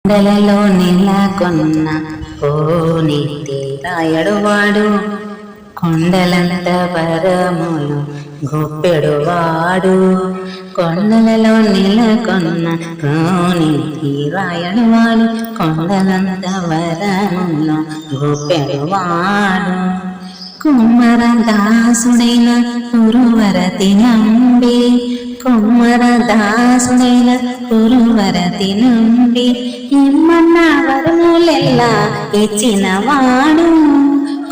కొండలలో నెలకొన్న ఓ నీతి రాయడువాడు, కొండలంత వరములు గొప్పెడువాడు. కొండలలో నెలకొన్న ఓ నీతి రాయడువాడు, కొండలంత వరములు గొప్పెడువాడు. కుమ్మర దాసుడైన పురువరతి నంబి, కుమ్మర దాసుడైన పురువరతి నంబి, ఇమ్మన్న వరములెల్లా ఇచ్చినవాడు.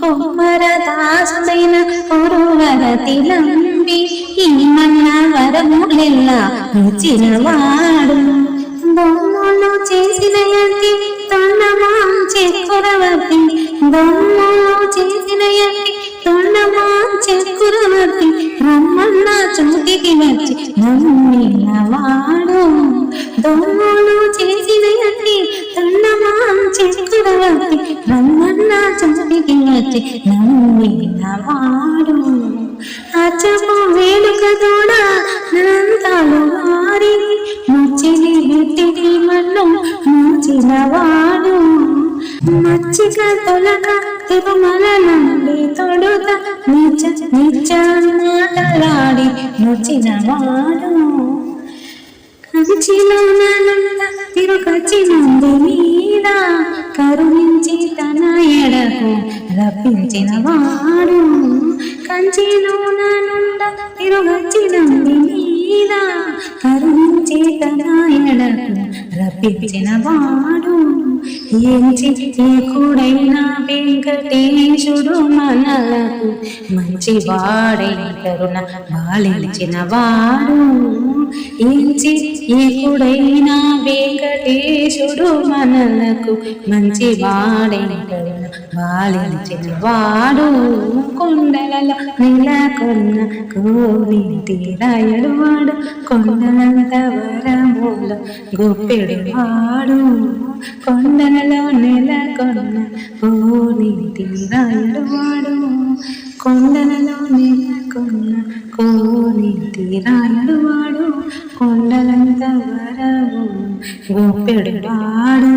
కుమ్మర దాసుడైన పురువరతి నంబి, ఇమ్మన్న వరములెల్లా ఇచ్చినవాడు. బొమ్మలు చేసిన ఎత్తి తొండమాం చక్రవర్తి, బొమ్మలు చేసిన ఎత్తి తొండమాం చక్రవర్తి, రమ్మన్న చోటికి వచ్చి నమ్మినవాడు. దొమ్మలు చేసిన ఎత్తి తొండమాం చక్రవర్తి, రమ్మన్న చోటికి వచ్చి నమ్మినవాడు. అచ్చపు వేడుక తోడ నంతాలు వారి ముచ్చిని వెట్టిని మన్ను మూచినవాడు. మచ్చిక తొలక తిరుమల నుండి తొడుత నిచ్చ మాటలాడి ముచ్చినవాడు. కంచిలో నన్నుండ తిరుగచ్చినంది మీద కరుణించి తన ఎడకు రప్పించినవాడు. కంచిలో నన్నుండ తిరుగచ్చినంది మీద కరుణించి తన ఎడకు రప్పించినవాడు. ఎంచి ఏకుడైన వెంకటేశుడు మనలకు మంచివాడై కరుణ బాలించినవాడు. ఎంచి ఏకుడైన వెంకటేశుడు మనలకు మంచివాడై కరుణ బాలించినవాడు. కొండలలో నెలకొన్న కోనేటి రాయడువాడు, కొండలంత వరములు గొప్పెడువాడు. కొండలలో నెలకొన్న కోనేటి రాయడువాడు, కొండలలో నెలకొన్న కోనేటి రాయడువాడు, కొండలంత వరములు గొప్పెడువాడు.